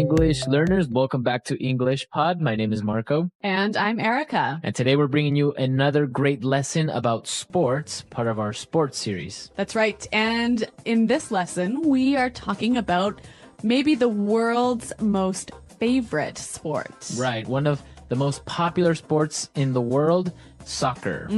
English learners. Welcome back to English Pod. My name is Marco. And I'm Erica. And today we're bringing you another great lesson about sports, part of our sports series. That's right. And in this lesson, we are talking about maybe the world's most favorite sport. Right. One of the most popular sports in the world, soccer,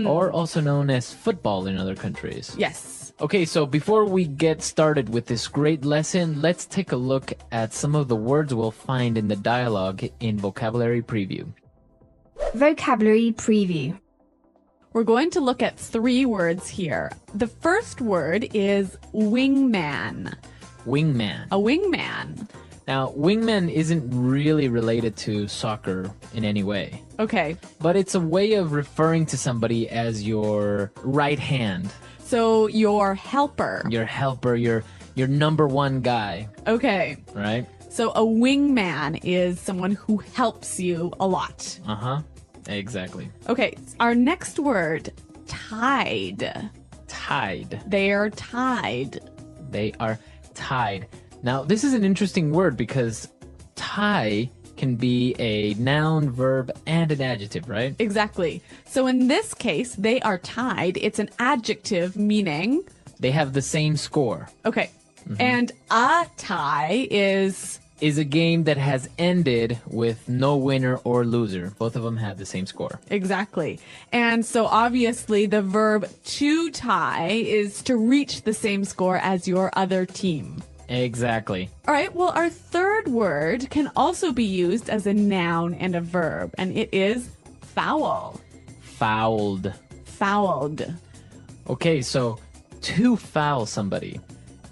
or also known as football in other countries. Yes. Okay, so before we get started with this great lesson, let's take a look at some of the words we'll find in the dialogue in Vocabulary Preview. Vocabulary Preview. We're going to look at 3 words here. The first word is wingman. Wingman. A wingman. Now, wingman isn't really related to soccer in any way. Okay. But it's a way of referring to somebody as your right hand. So your helper. Your helper, your number one guy. Okay. Right? So a wingman is someone who helps you a lot. Uh-huh. Exactly. Okay. Our next word, tied. Tied. They are tied. They are tied. Now, this is an interesting word because tie can be a noun, verb, and an adjective, right? Exactly. So in this case, they are tied. It's an adjective meaning they have the same score. Okay. And a tie is a game that has ended with no winner or loser. Both of them have the same score. exactly. And so obviously the verb to tie is to reach the same score as your other team. Exactly. All right, well, our third word can also be used as a noun and a verb, and it is foul. Fouled. Fouled Okay, so to foul somebody.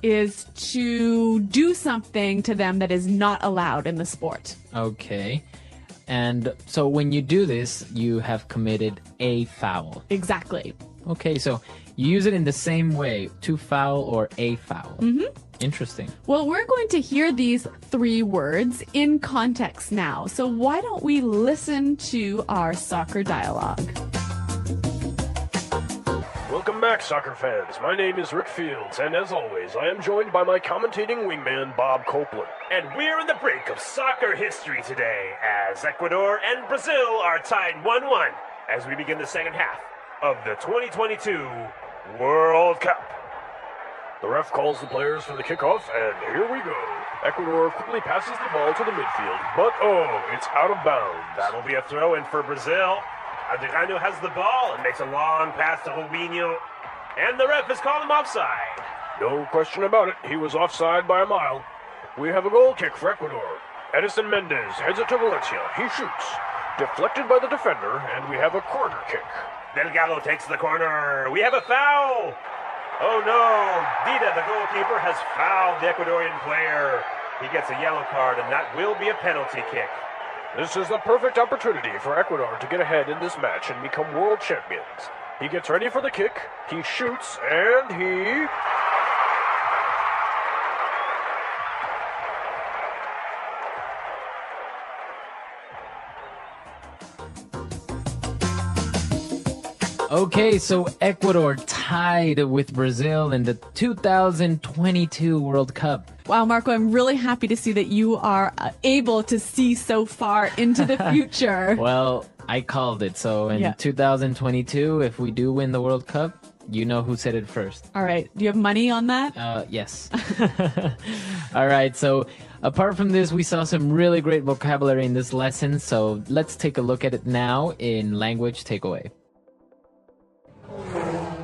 is to do something to them that is not allowed in the sport. Okay. And so when you do this, you have committed a foul. Exactly. Okay, so you use it in the same way, to foul or a foul. Interesting. Well, we're going to hear these 3 words in context now. So why don't we listen to our soccer dialogue? Welcome back, soccer fans. My name is Rick Fields, and as always, I am joined by my commentating wingman, Bob Copeland. And we're in the brink of soccer history today, as Ecuador and Brazil are tied 1-1 as we begin the second half of the 2022 World Cup. The ref calls the players for the kickoff, and here we go. Ecuador quickly passes the ball to the midfield, but it's out of bounds. That'll be a throw-in for Brazil. Adriano has the ball and makes a long pass to Robinho, and the ref has called him offside. No question about it, he was offside by a mile. We have a goal kick for Ecuador. Edison Mendez heads it to Valencia. He shoots. Deflected by the defender, and we have a corner kick. Delgado takes the corner. We have a foul. Oh no, Dida, the goalkeeper, has fouled the Ecuadorian player. He gets a yellow card, and that will be a penalty kick. This is the perfect opportunity for Ecuador to get ahead in this match and become world champions. He gets ready for the kick, he shoots, and he... Okay, so Ecuador tied with Brazil in the 2022 World Cup. Wow, Marco, I'm really happy to see that you are able to see so far into the future. Well, I called it. So in 2022, if we do win the World Cup, you know who said it first. All right. Do you have money on that? Yes. All right. So apart from this, we saw some really great vocabulary in this lesson. So let's take a look at it now in Language Takeaway.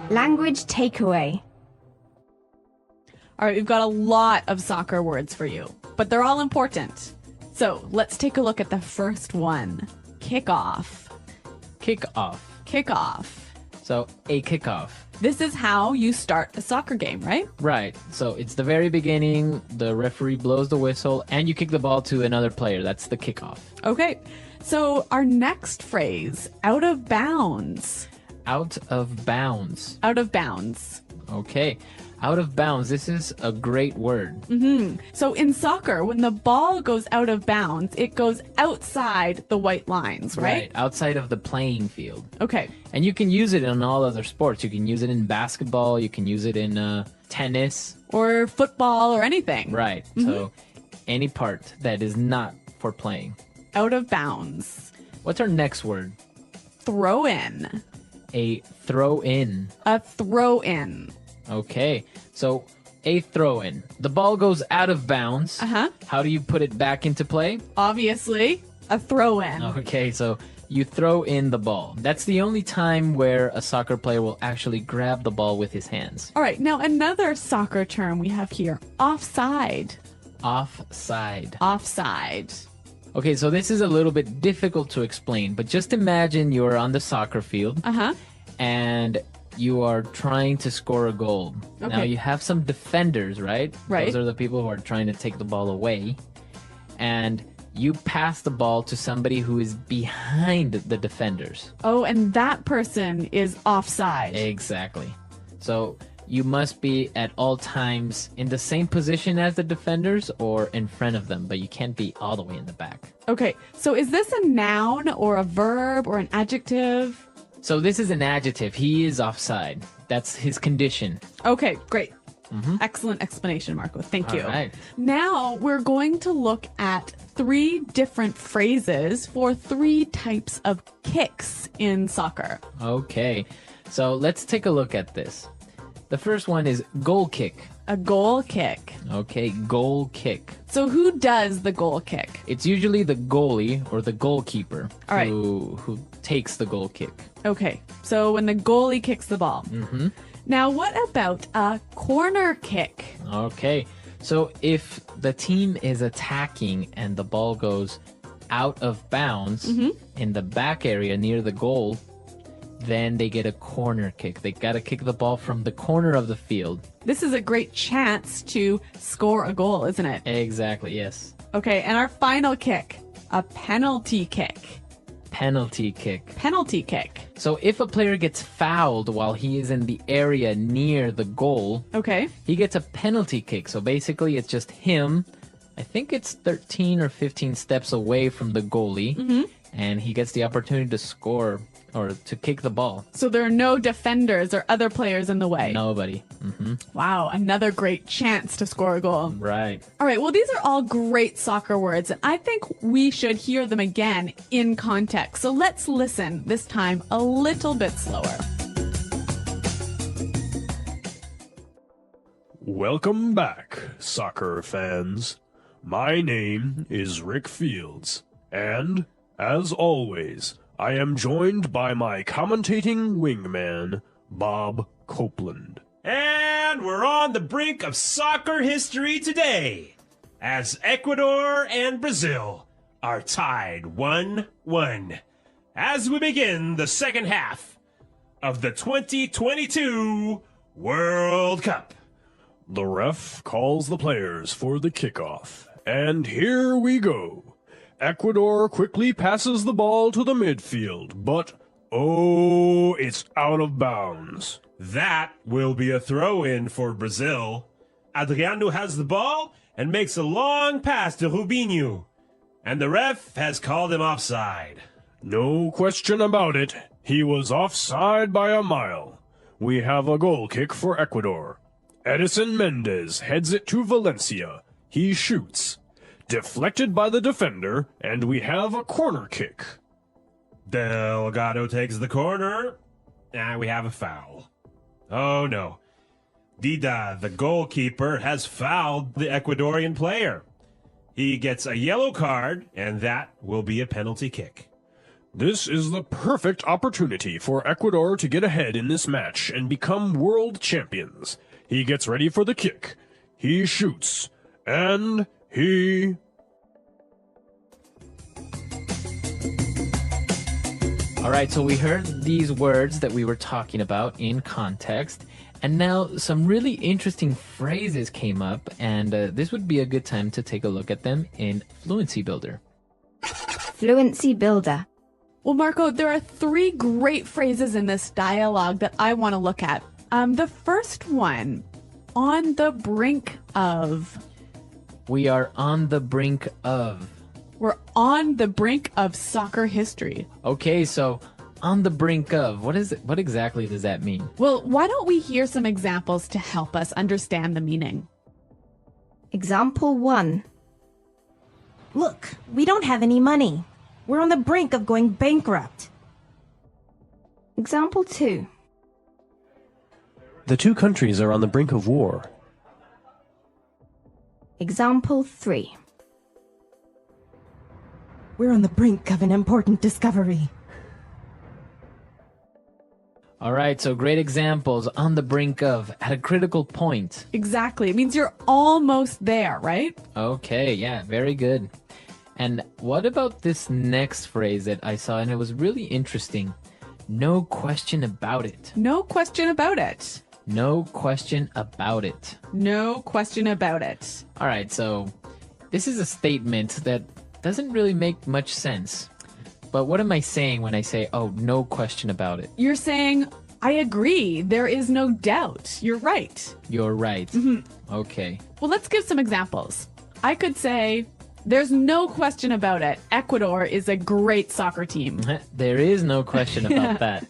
Language Takeaway. All right, we've got a lot of soccer words for you, but they're all important. So let's take a look at the first one. Kickoff. Kickoff. Kickoff. So a kickoff. This is how you start a soccer game, right? Right. So it's the very beginning, the referee blows the whistle, and you kick the ball to another player. That's the kickoff. Okay. So our next phrase, out of bounds. Out of bounds. Out of bounds. Okay. Out of bounds. This is a great word. So in soccer, when the ball goes out of bounds, it goes outside the white lines, right? Outside of the playing field. Okay. And you can use it in all other sports. You can use it in basketball. You can use it in tennis. Or football or anything. Right. So any part that is not for playing. Out of bounds. What's our next word? Throw in. A throw-in. A throw in. Okay, so a throw-in. The ball goes out of bounds. Uh-huh. How do you put it back into play? Obviously, a throw in. Okay, so you throw in the ball. That's the only time where a soccer player will actually grab the ball with his hands. All right, now another soccer term we have here. Offside. Offside. Offside. Okay, so this is a little bit difficult to explain, but just imagine you're on the soccer field Uh-huh. and you are trying to score a goal. Now Okay. you have some defenders, right? Right. Those are the people who are trying to take the ball away. And you pass the ball to somebody who is behind the defenders. Oh, and that person is offside. Exactly. So you must be at all times in the same position as the defenders or in front of them, but you can't be all the way in the back. Okay, so is this a noun or a verb or an adjective? So this is an adjective. He is offside. That's his condition. Okay, great. Excellent explanation, Marco. Thank you. All right. Now we're going to look at 3 different phrases for 3 types of kicks in soccer. Okay. So let's take a look at this. The first one is goal kick. A goal kick. Okay, goal kick. So who does the goal kick? It's usually the goalie or the goalkeeper All right. who takes the goal kick. Okay, so when the goalie kicks the ball. Mm-hmm. Now what about a corner kick? Okay, so if the team is attacking and the ball goes out of bounds in the back area near the goal, then they get a corner kick. They got to kick the ball from the corner of the field. This is a great chance to score a goal, isn't it? Exactly, yes. Okay, and our final kick, a penalty kick. Penalty kick. Penalty kick. So if a player gets fouled while he is in the area near the goal, Okay. he gets a penalty kick. So basically it's just him. I think it's 13 or 15 steps away from the goalie. And he gets the opportunity to score or to kick the ball. So there are no defenders or other players in the way. Nobody. Wow, another great chance to score a goal. Right. All right, well, these are all great soccer words, and I think we should hear them again in context. So let's listen, this time a little bit slower. Welcome back, soccer fans. My name is Rick Fields, and, as always, I am joined by my commentating wingman, Bob Copeland. And we're on the brink of soccer history today, as Ecuador and Brazil are tied 1-1 as we begin the second half of the 2022 World Cup. The ref calls the players for the kickoff, and here we go. Ecuador quickly passes the ball to the midfield, but, oh, it's out of bounds. That will be a throw-in for Brazil. Adriano has the ball and makes a long pass to Rubinho, and the ref has called him offside. No question about it. He was offside by a mile. We have a goal kick for Ecuador. Edison Mendez heads it to Valencia. He shoots. Deflected by the defender, and we have a corner kick. Delgado takes the corner, and we have a foul. Oh no. Dida, the goalkeeper, has fouled the Ecuadorian player. He gets a yellow card, and that will be a penalty kick. This is the perfect opportunity for Ecuador to get ahead in this match and become world champions. He gets ready for the kick. He shoots. And he... All right, so we heard these words that we were talking about in context, and now some really interesting phrases came up, and this would be a good time to take a look at them in Fluency Builder. Fluency Builder. Well, Marco, there are 3 great phrases in this dialogue that I want to look at. The first one, on the brink of. We are on the brink of. We're on the brink of soccer history. Okay, so on the brink of, what is it? What exactly does that mean? Well, why don't we hear some examples to help us understand the meaning? Example 1. Look, we don't have any money. We're on the brink of going bankrupt. Example 2. The two countries are on the brink of war. Example 3. We're on the brink of an important discovery. All right, so great examples. On the brink of, at a critical point. Exactly. It means you're almost there, right? Okay, yeah, very good. And what about this next phrase that I saw, and it was really interesting? No question about it. No question about it. No question about it. No question about it. All right, so this is a statement that doesn't really make much sense. But what am I saying when I say, oh, no question about it? You're saying, I agree. There is no doubt. You're right. You're right. Okay. Well, let's give some examples. I could say, there's no question about it. Ecuador is a great soccer team. There is no question about that.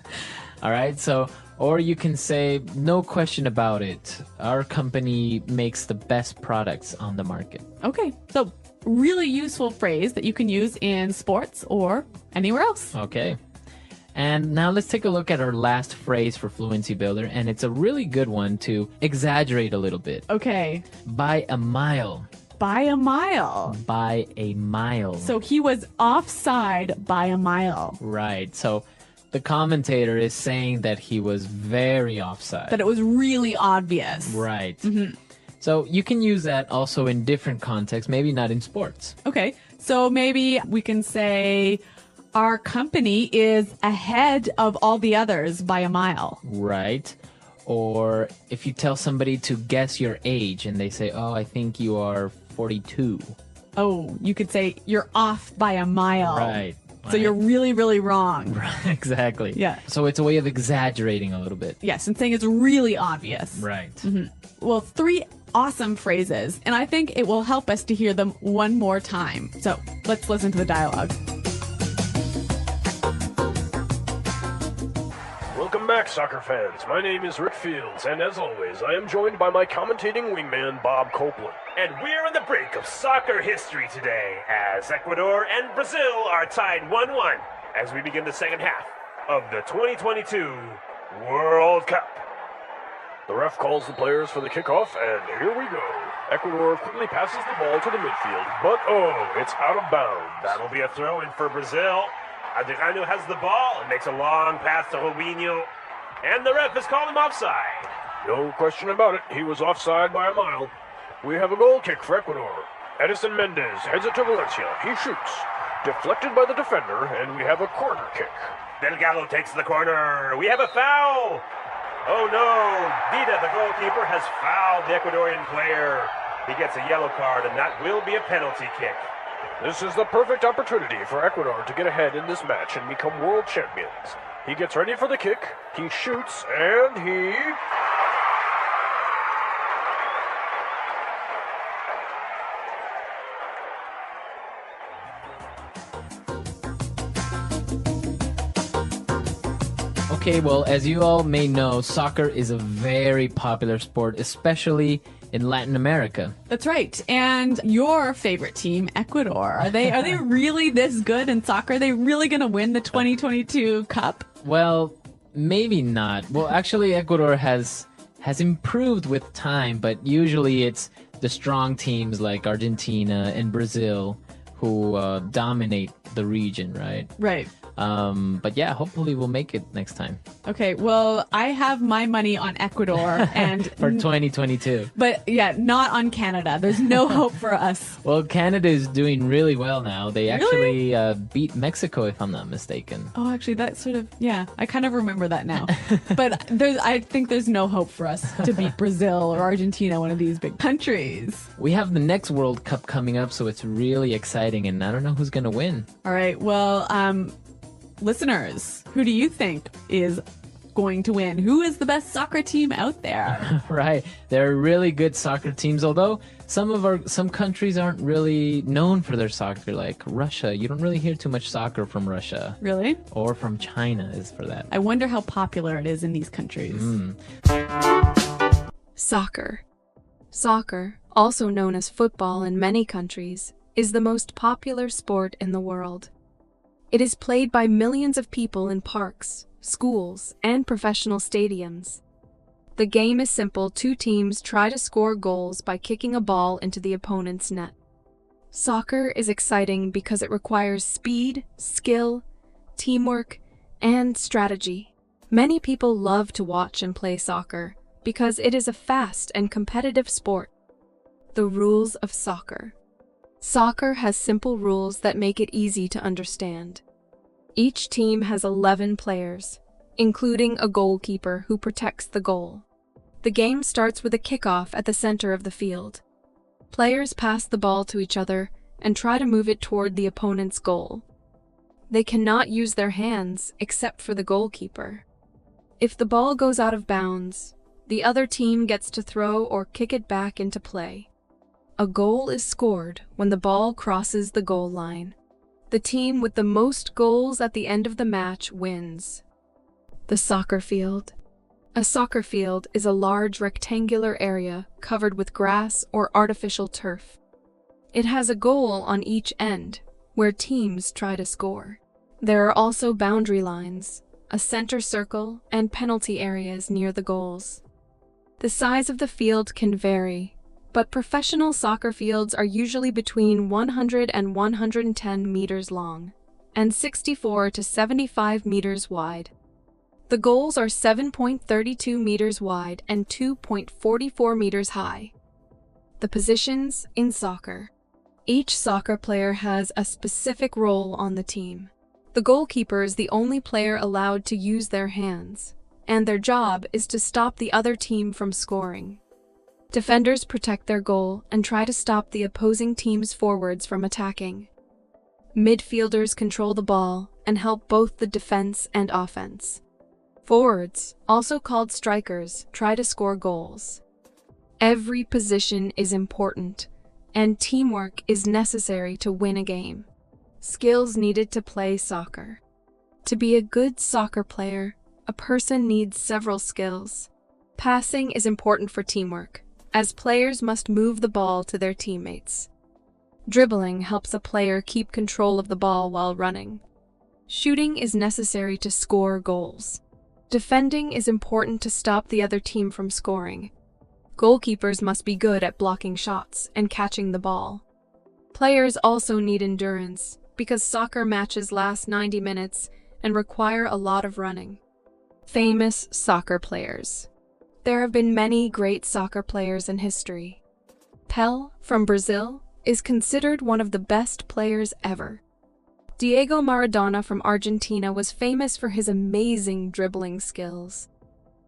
All right, so, or you can say, no question about it. Our company makes the best products on the market. Okay, so really useful phrase that you can use in sports or anywhere else. Okay. And now let's take a look at our last phrase for Fluency Builder, and it's a really good one to exaggerate a little bit. Okay. By a mile. By a mile. By a mile. So he was offside by a mile. Right. So the commentator is saying that he was very offside. That it was really obvious. Right. So you can use that also in different contexts, maybe not in sports. Okay. So maybe we can say our company is ahead of all the others by a mile. Right. Or if you tell somebody to guess your age and they say, oh, I think you are 42. Oh, you could say you're off by a mile. Right. So you're really, really wrong. Right, exactly. Yeah. So it's a way of exaggerating a little bit. Yes, and saying it's really obvious. Right. Well, 3 awesome phrases, and I think it will help us to hear them one more time. So let's listen to the dialogue. Welcome back, soccer fans. My name is Rick Fields, and as always, I am joined by my commentating wingman, Bob Copeland. And we're on the brink of soccer history today as Ecuador and Brazil are tied 1-1 as we begin the second half of the 2022 World Cup. The ref calls the players for the kickoff, and here we go. Ecuador quickly passes the ball to the midfield, but oh, it's out of bounds. That'll be a throw-in for Brazil. Adriano has the ball and makes a long pass to Robinho, and the ref has called him offside. No question about it, he was offside by a mile. We have a goal kick for Ecuador. Edison Mendez heads it to Valencia. He shoots. Deflected by the defender, and we have a corner kick. Delgado takes the corner. We have a foul. Oh no, Vida, the goalkeeper, has fouled the Ecuadorian player. He gets a yellow card, and that will be a penalty kick. This is the perfect opportunity for Ecuador to get ahead in this match and become world champions. He gets ready for the kick, he shoots, and he... Okay, well, as you all may know, soccer is a very popular sport, especially in Latin America. That's right. And your favorite team, Ecuador, are they really this good in soccer? Are they really going to win the 2022 Cup? Well, maybe not. Well, actually, Ecuador has improved with time, but usually it's the strong teams like Argentina and Brazil who dominate the region, right? Right. But yeah, hopefully we'll make it next time. Okay, well, I have my money on Ecuador and For 2022. but yeah, not on Canada. There's no hope for us. Well, Canada is doing really well now. They actually beat Mexico, if I'm not mistaken. Oh, actually, that sort of, yeah, I kind of remember that now. But I think there's no hope for us to beat Brazil or Argentina, one of these big countries. We have the next World Cup coming up, so it's really exciting, and I don't know who's going to win. All right, well, listeners, who do you think is going to win? Who is the best soccer team out there? Right. There are really good soccer teams, although some countries aren't really known for their soccer, like Russia. You don't really hear too much soccer from Russia. Really? Or from China, is for that. I wonder how popular it is in these countries. Soccer. Soccer, also known as football in many countries, is the most popular sport in the world. It is played by millions of people in parks, schools, and professional stadiums. The game is simple. Two teams try to score goals by kicking a ball into the opponent's net. Soccer is exciting because it requires speed, skill, teamwork, and strategy. Many people love to watch and play soccer because it is a fast and competitive sport. The rules of soccer. Soccer has simple rules that make it easy to understand. Each team has 11 players, including a goalkeeper who protects the goal. The game starts with a kickoff at the center of the field. Players pass the ball to each other and try to move it toward the opponent's goal. They cannot use their hands except for the goalkeeper. If the ball goes out of bounds, the other team gets to throw or kick it back into play. A goal is scored when the ball crosses the goal line. The team with the most goals at the end of the match wins. The soccer field. A soccer field is a large rectangular area covered with grass or artificial turf. It has a goal on each end, where teams try to score. There are also boundary lines, a center circle, and penalty areas near the goals. The size of the field can vary, but professional soccer fields are usually between 100 and 110 meters long, and 64 to 75 meters wide. The goals are 7.32 meters wide and 2.44 meters high. The positions in soccer. Each soccer player has a specific role on the team. The goalkeeper is the only player allowed to use their hands, and their job is to stop the other team from scoring. Defenders protect their goal and try to stop the opposing team's forwards from attacking. Midfielders control the ball and help both the defense and offense. Forwards, also called strikers, try to score goals. Every position is important, and teamwork is necessary to win a game. Skills needed to play soccer. To be a good soccer player, a person needs several skills. Passing is important for teamwork, as players must move the ball to their teammates. Dribbling helps a player keep control of the ball while running. Shooting is necessary to score goals. Defending is important to stop the other team from scoring. Goalkeepers must be good at blocking shots and catching the ball. Players also need endurance, because soccer matches last 90 minutes and require a lot of running. Famous soccer players. There have been many great soccer players in history. Pelé, from Brazil, is considered one of the best players ever. Diego Maradona from Argentina was famous for his amazing dribbling skills.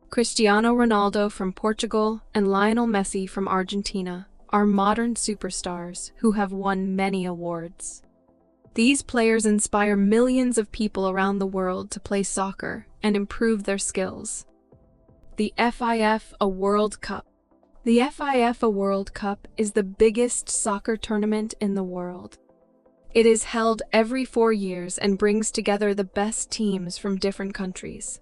Cristiano Ronaldo from Portugal and Lionel Messi from Argentina are modern superstars who have won many awards. These players inspire millions of people around the world to play soccer and improve their skills. The FIFA World Cup. The FIFA World Cup is the biggest soccer tournament in the world. It is held every 4 years and brings together the best teams from different countries.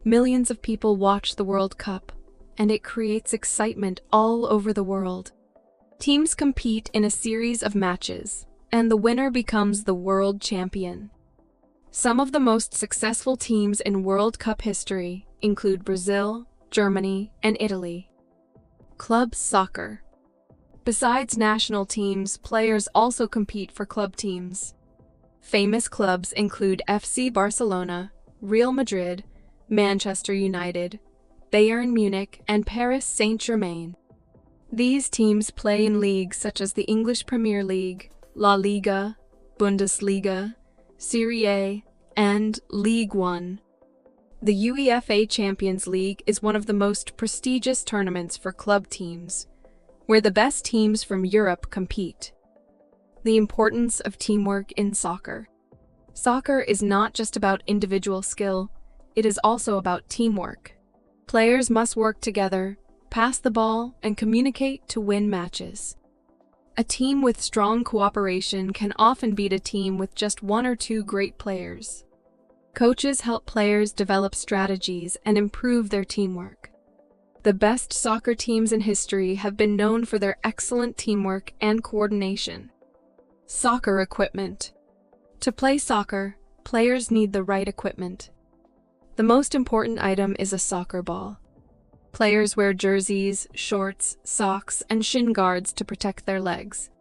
Millions of people watch the World Cup, and it creates excitement all over the world. Teams compete in a series of matches, and the winner becomes the world champion. Some of the most successful teams in World Cup history include Brazil, Germany, and Italy. Club soccer. Besides national teams, players also compete for club teams. Famous clubs include FC Barcelona, Real Madrid, Manchester United, Bayern Munich, and Paris Saint-Germain. These teams play in leagues such as the English Premier League, La Liga, Bundesliga, Serie A, and Ligue 1. The UEFA Champions League is one of the most prestigious tournaments for club teams, where the best teams from Europe compete. The importance of teamwork in soccer. Soccer is not just about individual skill, it is also about teamwork. Players must work together, pass the ball, and communicate to win matches. A team with strong cooperation can often beat a team with just 1 or 2 great players. Coaches help players develop strategies and improve their teamwork. The best soccer teams in history have been known for their excellent teamwork and coordination. Soccer equipment. To play soccer, players need the right equipment. The most important item is a soccer ball. Players wear jerseys, shorts, socks, and shin guards to protect their legs.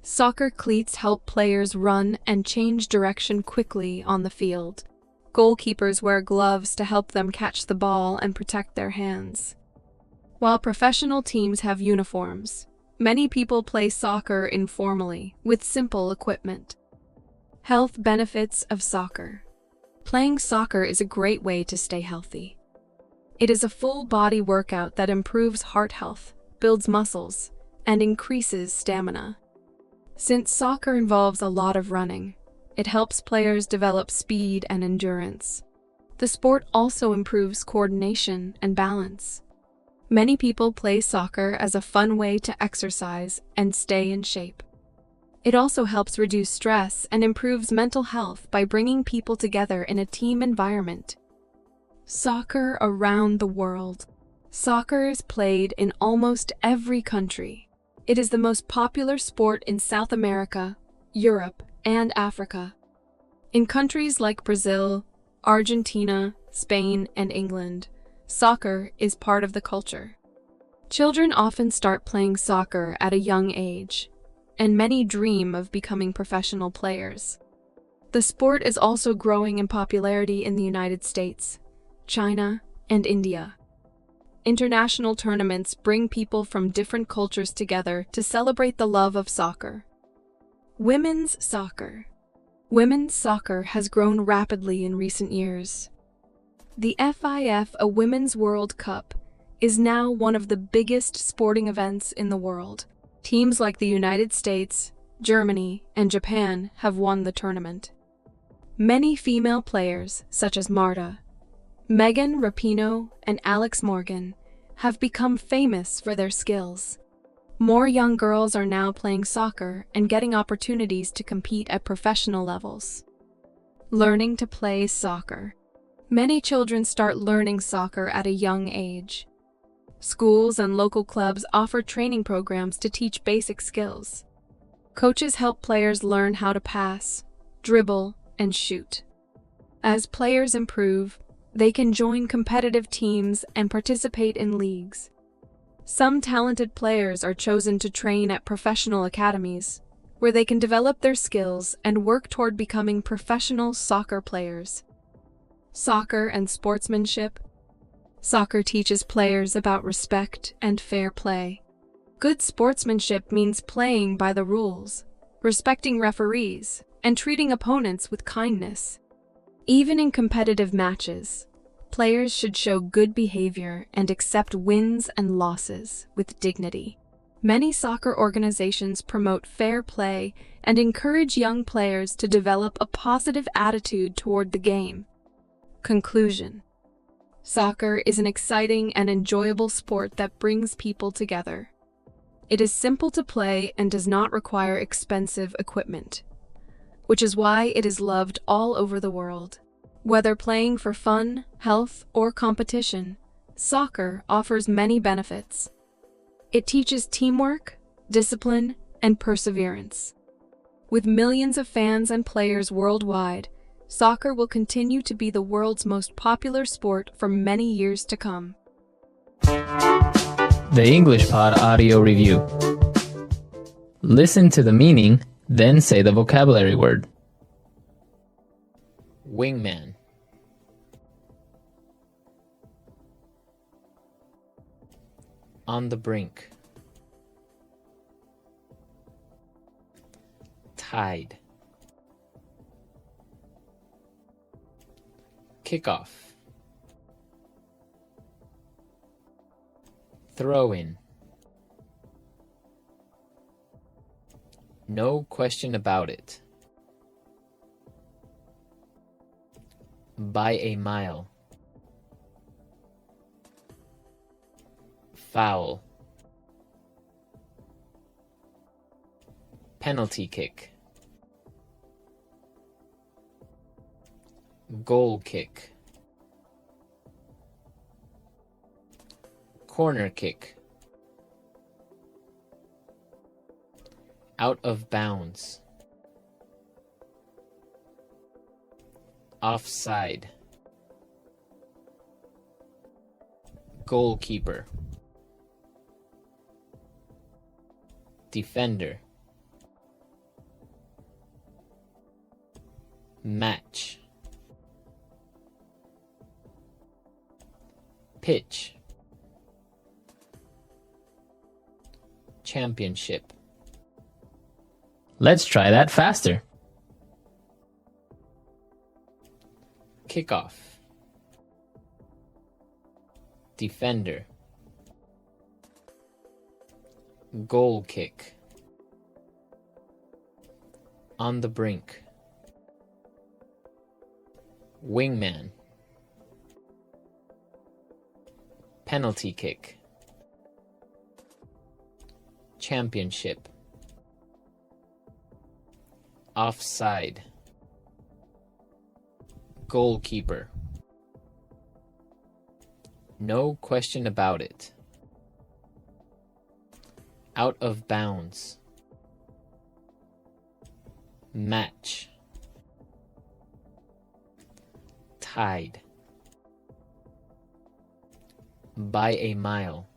Soccer cleats help players run and change direction quickly on the field. Goalkeepers wear gloves to help them catch the ball and protect their hands. While professional teams have uniforms, many people play soccer informally with simple equipment. Health benefits of soccer. Playing soccer is a great way to stay healthy. It is a full-body workout that improves heart health, builds muscles, and increases stamina. Since soccer involves a lot of running, it helps players develop speed and endurance. The sport also improves coordination and balance. Many people play soccer as a fun way to exercise and stay in shape. It also helps reduce stress and improves mental health by bringing people together in a team environment. Soccer around the world. Soccer is played in almost every country. It is the most popular sport in South America, Europe, and Africa. In countries like Brazil, Argentina, Spain, and England, soccer is part of the culture. Children often start playing soccer at a young age, and many dream of becoming professional players. The sport is also growing in popularity in the United States, China, and India. International tournaments bring people from different cultures together to celebrate the love of soccer. Women's soccer. Women's soccer has grown rapidly in recent years. The FIFA Women's World Cup is now one of the biggest sporting events in the world. Teams like the United States, Germany, and Japan have won the tournament. Many female players, such as Marta, Megan Rapinoe, and Alex Morgan, have become famous for their skills. More young girls are now playing soccer and getting opportunities to compete at professional levels. Learning to play soccer. Many children start learning soccer at a young age. Schools and local clubs offer training programs to teach basic skills. Coaches help players learn how to pass, dribble, and shoot. As players improve, they can join competitive teams and participate in leagues. Some talented players are chosen to train at professional academies, where they can develop their skills and work toward becoming professional soccer players. Soccer and sportsmanship. Soccer teaches players about respect and fair play. Good sportsmanship means playing by the rules, respecting referees, and treating opponents with kindness. Even in competitive matches, players should show good behavior and accept wins and losses with dignity. Many soccer organizations promote fair play and encourage young players to develop a positive attitude toward the game. Conclusion. Soccer is an exciting and enjoyable sport that brings people together. It is simple to play and does not require expensive equipment, which is why it is loved all over the world. Whether playing for fun, health, or competition, soccer offers many benefits. It teaches teamwork, discipline, and perseverance. With millions of fans and players worldwide, soccer will continue to be the world's most popular sport for many years to come. The English Pod Audio Review. Listen to the meaning, then say the vocabulary word. Wingman. On the brink. Tide. Kickoff. Throw in. No question about it. By a mile. Foul. Penalty kick. Goal kick. Corner kick. Out of bounds. Offside. Goalkeeper. Defender. Match. Pitch. Championship. Let's try that faster. Kickoff. Defender. Goal kick. On the brink. Wingman. Penalty kick. Championship. Offside. Goalkeeper. No question about it. Out of bounds. Match. Tied. By a mile.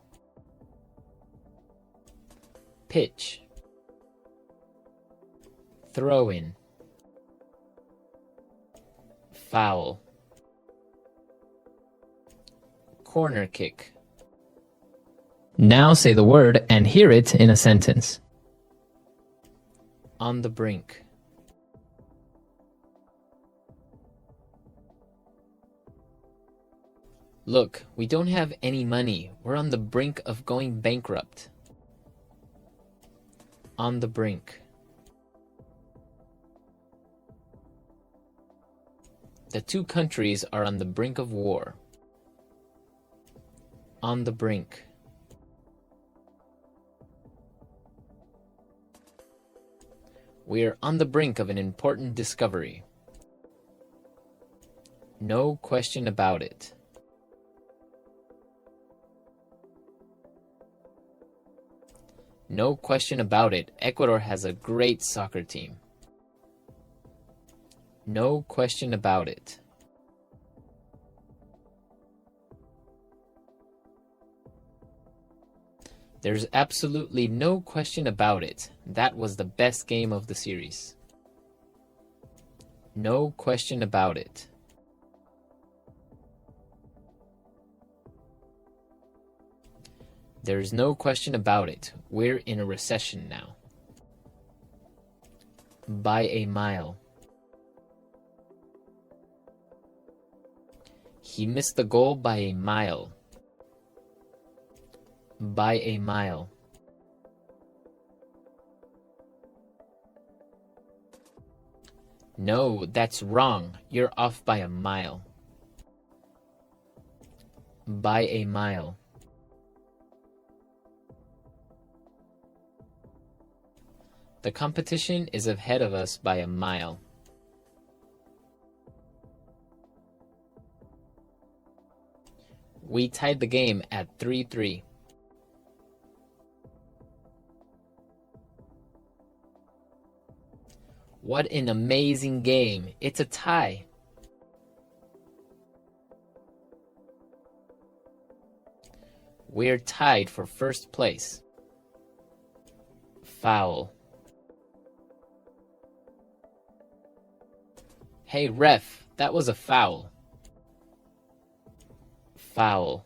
Pitch. Throw in. Foul. Corner kick. Now say the word and hear it in a sentence. On the brink. Look, we don't have any money. We're on the brink of going bankrupt. On the brink. The two countries are on the brink of war. On the brink. We are on the brink of an important discovery. No question about it. No question about it, Ecuador has a great soccer team. No question about it. There's absolutely no question about it. That was the best game of the series. No question about it. There's no question about it. We're in a recession now. By a mile. He missed the goal by a mile. By a mile. No, that's wrong. You're off by a mile. By a mile. The competition is ahead of us by a mile. We tied the game at 3-3. What an amazing game. It's a tie. We're tied for first place. Foul. Hey ref, that was a foul. Foul.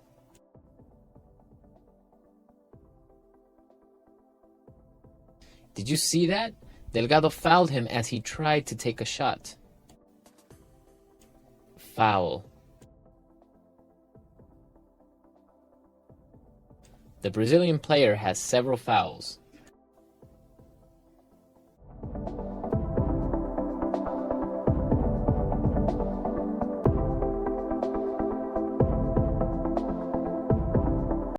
Did you see that? Delgado fouled him as he tried to take a shot. Foul. The Brazilian player has several fouls.